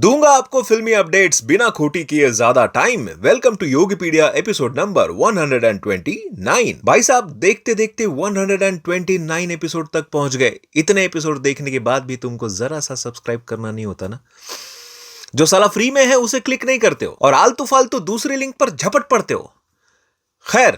दूंगा आपको फिल्मी अपडेट्स बिना खोटी किए ज्यादा time. Welcome to Yogipedia episode number 129। भाई साहब देखते देखते 129 एपिसोड तक पहुंच गए। इतने एपिसोड देखने के बाद भी तुमको जरा सा सब्सक्राइब करना नहीं होता ना। जो साला फ्री में है उसे क्लिक नहीं करते हो और आलतू फालतू दूसरे लिंक पर झपट पड़ते हो। खैर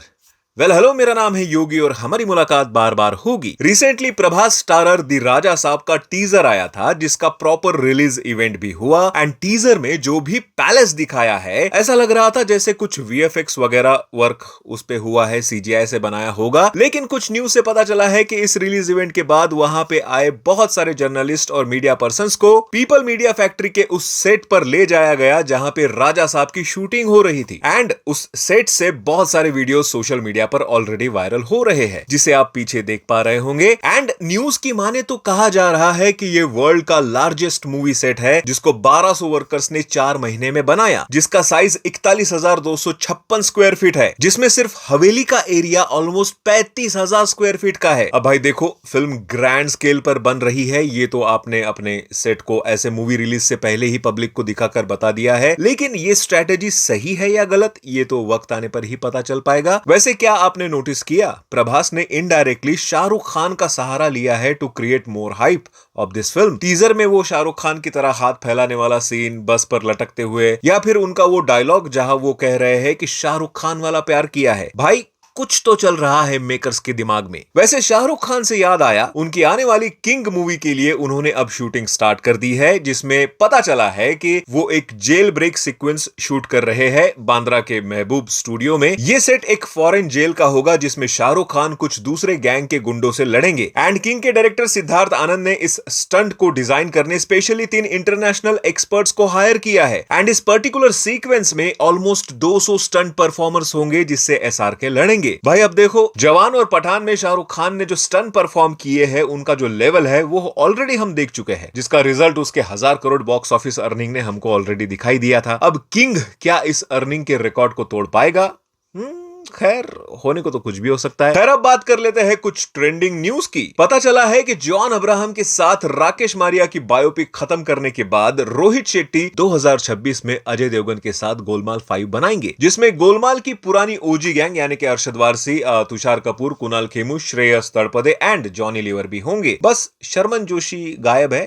हेलो, मेरा नाम है योगी और हमारी मुलाकात बार बार होगी। रिसेंटली प्रभास स्टारर दी राजा साहब का टीजर आया था जिसका प्रॉपर रिलीज इवेंट भी हुआ एंड टीजर में जो भी पैलेस दिखाया है ऐसा लग रहा था जैसे कुछ वीएफएक्स वगैरह वर्क उस पे हुआ है, सीजीआई से बनाया होगा। लेकिन कुछ न्यूज से पता चला है कि इस रिलीज इवेंट के बाद वहां पे आए बहुत सारे जर्नलिस्ट और मीडिया पर्संस को पीपल मीडिया फैक्ट्री के उस सेट पर ले जाया गया जहां पे राजा साहब की शूटिंग हो रही थी एंड उस सेट से बहुत सारे वीडियो सोशल मीडिया पर ऑलरेडी वायरल हो रहे हैं जिसे आप पीछे देख पा रहे होंगे। एंड न्यूज की माने तो कहा जा रहा है कि ये वर्ल्ड का लार्जेस्ट मूवी सेट है जिसको 1200 वर्कर्स ने 4 महीने में बनाया, जिसका साइज 41,256 स्क्वायर फीट है, जिसमें सिर्फ हवेली का एरिया ऑलमोस्ट 35,000 स्क्वायर फीट का है। अब भाई देखो, फिल्म ग्रैंड स्केल पर बन रही है, ये तो आपने अपने सेट को ऐसे मूवी रिलीज से पहले ही पब्लिक को दिखाकर बता दिया है। लेकिन ये स्ट्रेटेजी सही है या गलत, ये तो वक्त आने पर ही पता चल पाएगा। वैसे क्या आपने नोटिस किया, प्रभास ने इनडायरेक्टली शाहरुख खान का सहारा लिया है to create more hype of this film. Teaser में वो शाहरुख खान की तरह हाथ फैलाने वाला सीन, बस पर लटकते हुए, या फिर उनका वो डायलॉग जहां वो कह रहे हैं कि शाहरुख खान वाला प्यार किया है। भाई कुछ तो चल रहा है मेकर्स के दिमाग में। वैसे शाहरुख खान से याद आया, उनकी आने वाली किंग मूवी के लिए उन्होंने अब शूटिंग स्टार्ट कर दी है, जिसमें पता चला है कि वो एक जेल ब्रेक सीक्वेंस शूट कर रहे हैं बांद्रा के महबूब स्टूडियो में। ये सेट एक फॉरेन जेल का होगा जिसमें शाहरुख खान कुछ दूसरे गैंग के गुंडों से लड़ेंगे एंड किंग के डायरेक्टर सिद्धार्थ आनंद ने इस स्टंट को डिजाइन करने स्पेशली 3 इंटरनेशनल एक्सपर्ट्स को हायर किया है एंड इस पर्टिकुलर सीक्वेंस में ऑलमोस्ट 200 स्टंट परफॉर्मर्स होंगे जिससे एसआरके लड़ेंगे। भाई अब देखो, जवान और पठान में शाहरुख खान ने जो स्टंट परफॉर्म किए हैं उनका जो लेवल है वो ऑलरेडी हम देख चुके हैं, जिसका रिजल्ट उसके 1000 करोड़ बॉक्स ऑफिस अर्निंग ने हमको ऑलरेडी दिखाई दिया था। अब किंग क्या इस अर्निंग के रिकॉर्ड को तोड़ पाएगा? खैर, होने को तो कुछ भी हो सकता है। खैर अब बात कर लेते हैं कुछ ट्रेंडिंग न्यूज की। पता चला है कि जॉन अब्राहम के साथ राकेश मारिया की बायोपिक खत्म करने के बाद रोहित शेट्टी 2026 में अजय देवगन के साथ गोलमाल 5 बनाएंगे, जिसमें गोलमाल की पुरानी ओजी गैंग यानी कि अरशद वारसी, तुषार कपूर, कुणाल खेमू, श्रेयस तड़पदे एंड जॉनी लीवर भी होंगे। बस शर्मन जोशी गायब है।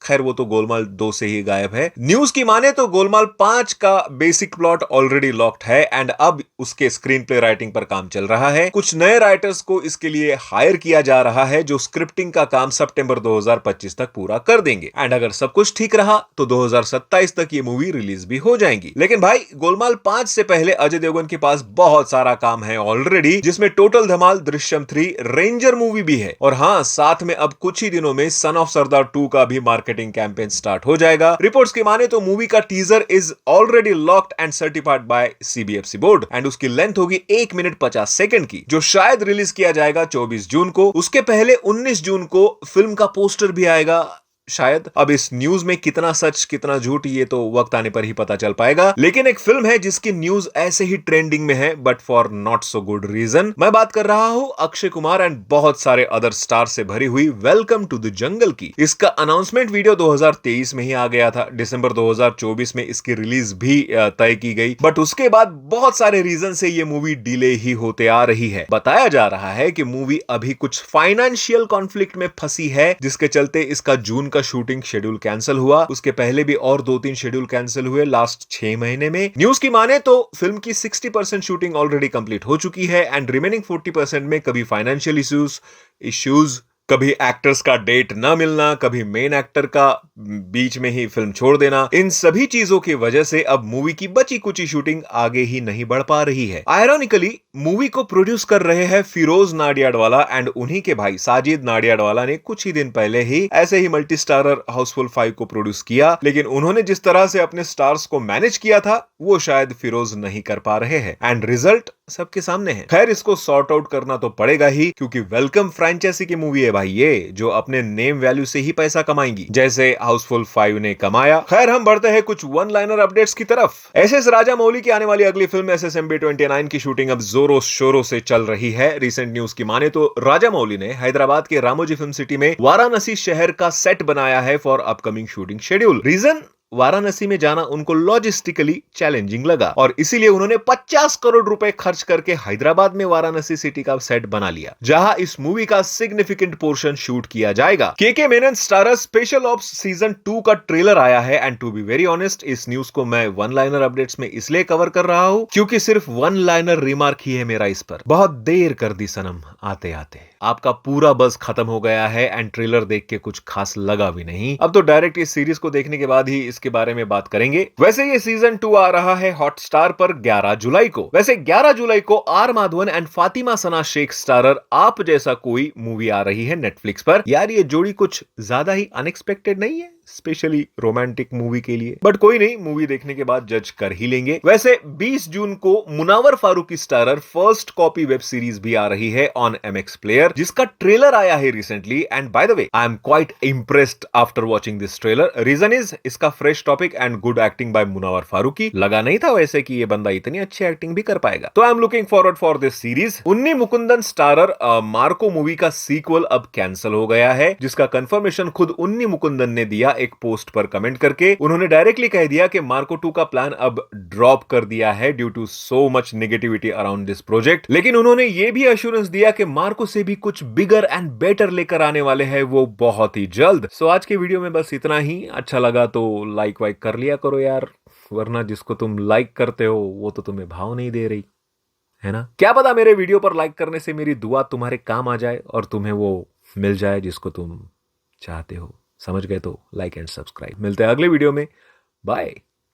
खैर वो तो गोलमाल 2 से ही गायब है। न्यूज की माने तो गोलमाल 5 का बेसिक प्लॉट ऑलरेडी लॉक्ड है एंड अब उसके स्क्रीन प्ले राइटिंग पर काम चल रहा है। कुछ नए राइटर्स को इसके लिए हायर किया जा रहा है जो स्क्रिप्टिंग का काम सितंबर 2025 तक पूरा कर देंगे एंड अगर सब कुछ ठीक रहा तो 2027 तक ये मूवी रिलीज भी हो जाएगी। लेकिन भाई गोलमाल 5 से पहले अजय देवगन के पास बहुत सारा काम है ऑलरेडी, जिसमें टोटल धमाल, दृश्यम 3, रेंजर मूवी भी है और हाँ, साथ में अब कुछ ही दिनों में सन ऑफ सरदार 2 का भी मार्केटिंग कैंपेन स्टार्ट हो जाएगा। रिपोर्ट्स की माने तो मूवी का teaser is already locked and certified by CBFC board and उसकी लेंथ होगी 1 मिनट 50 सेकंड की, जो शायद रिलीज किया जाएगा 24 जून को। उसके पहले 19 जून को फिल्म का पोस्टर भी आएगा शायद। अब इस न्यूज में कितना सच कितना झूठ ये तो वक्त आने पर ही पता चल पाएगा। लेकिन एक फिल्म है जिसकी न्यूज ऐसे ही ट्रेंडिंग में है but for not so good reason. मैं बात कर रहा हूं अक्षय कुमार एंड बहुत सारे अदर स्टार से भरी हुई वेलकम टू द जंगल की। इसका अनाउंसमेंट वीडियो 2023 में ही आ गया था। दिसंबर 2024 में इसकी रिलीज भी तय की गई बट उसके बाद बहुत सारे रीजन से ये मूवी डिले ही होते आ रही है। बताया जा रहा है कि मूवी अभी कुछ फाइनेंशियल कॉन्फ्लिक्ट में फंसी है जिसके चलते इसका जून शूटिंग शेड्यूल कैंसिल हुआ। उसके पहले भी और 2-3 शेड्यूल कैंसिल हुए लास्ट 6 महीने में। न्यूज की माने तो फिल्म की 60% शूटिंग ऑलरेडी कंप्लीट हो चुकी है एंड रिमेनिंग 40% में कभी फाइनेंशियल इश्यूज, कभी एक्टर्स का डेट ना मिलना, कभी मेन एक्टर का बीच में ही फिल्म छोड़ देना, इन सभी चीजों की वजह से अब मूवी की बची कुची शूटिंग आगे ही नहीं बढ़ पा रही है। आयरॉनिकली मूवी को प्रोड्यूस कर रहे हैं फिरोज नाडियाडवाला एंड उन्हीं के भाई साजिद नाडियाडवाला ने कुछ ही दिन पहले ही ऐसे ही मल्टी स्टारर हाउसफुल 5 को प्रोड्यूस किया। लेकिन उन्होंने जिस तरह से अपने स्टार्स को मैनेज किया था वो शायद फिरोज नहीं कर पा रहे हैं एंड रिजल्ट सबके सामने है। खैर इसको सॉर्ट आउट करना तो पड़ेगा ही क्योंकि वेलकम फ्रेंचाइजी की मूवी है भाई ये, जो अपने नेम वैल्यू से ही पैसा कमाएंगी जैसे हाउसफुल 5 ने कमाया। खैर हम बढ़ते हैं कुछ वन लाइनर अपडेट्स की तरफ। एसएस राजामौली की आने वाली अगली फिल्म SSMB 29 की शूटिंग अब जोरों शोरों से चल रही है। रिसेंट न्यूज की माने तो राजामौली ने हैदराबाद के रामोजी फिल्म सिटी में वाराणसी शहर का सेट बनाया है for upcoming shooting schedule. Reason Varanasi में जाना उनको लॉजिस्टिकली चैलेंजिंग लगा और इसीलिए उन्होंने 50 करोड़ रुपए खर्च करके हैदराबाद में वाराणसी सिटी का सेट बना लिया, जहां इस मूवी का सिग्निफिकेंट पोर्शन शूट किया जाएगा। K Menon starrer special ops season 2 का ट्रेलर आया है and to be very honest इस न्यूज को मैं वन लाइनर अपडेट्स में इसलिए कवर कर रहा हूं क्योंकि सिर्फ वन लाइनर रिमार्क ही है मेरा इस पर। बहुत देर कर दी सनम आते आते। आपका पूरा बज़ खत्म हो गया है एंड ट्रेलर देख के कुछ खास लगा भी नहीं। अब तो डायरेक्ट इस सीरीज को देखने के बाद ही इसके बारे में बात करेंगे। वैसे ये सीजन 2 आ रहा है हॉटस्टार पर 11 जुलाई को। वैसे 11 जुलाई को आर माधवन एंड फातिमा सना शेख स्टारर आप जैसा कोई मूवी आ रही है नेटफ्लिक्स पर। यार ये जोड़ी कुछ ज्यादा ही अनएक्सपेक्टेड नहीं है, स्पेशली रोमांटिक मूवी के लिए, बट कोई नहीं, मूवी देखने के बाद जज कर ही लेंगे। वैसे 20 जून को Munawar Faruqui starrer first copy web series भी आ रही है ऑन MX प्लेयर, जिसका ट्रेलर आया है recently and by the way I am quite impressed after watching this trailer. Reason is इसका fresh topic and good acting by Munawar Faruqui. लगा नहीं था वैसे कि ये बंदा इतनी अच्छी एक्टिंग भी कर पाएगा, तो I am looking forward for this series. उन्नी मुकुंदन स्टारर मार्को मूवी का सीक्वल अब कैंसिल हो गया है, जिसका कंफर्मेशन खुद उन्नी मुकुंदन ने दिया एक पोस्ट पर कमेंट करके। उन्होंने डायरेक्टली कह दिया कि मार्को 2 का प्लान अब ड्रॉप कर दिया है due to so much negativity around this project. लेकिन उन्होंने यह भी अश्योरेंस दिया कि मार्को से भी कुछ बिगर एंड बेटर लेकर आने वाले हैं वो बहुत ही जल्द। सो आज के वीडियो में बस इतना ही। अच्छा लगा तो लाइक वाइक कर लिया करो यार, वरना जिसको तुम लाइक करते हो वो तो तुम्हें भाव नहीं दे रही है ना। क्या पता मेरे वीडियो पर लाइक करने से मेरी दुआ तुम्हारे काम आ जाए और तुम्हें वो मिल जाए जिसको तुम चाहते हो। समझ गए तो लाइक एंड सब्सक्राइब। मिलते हैं अगले वीडियो में। बाय।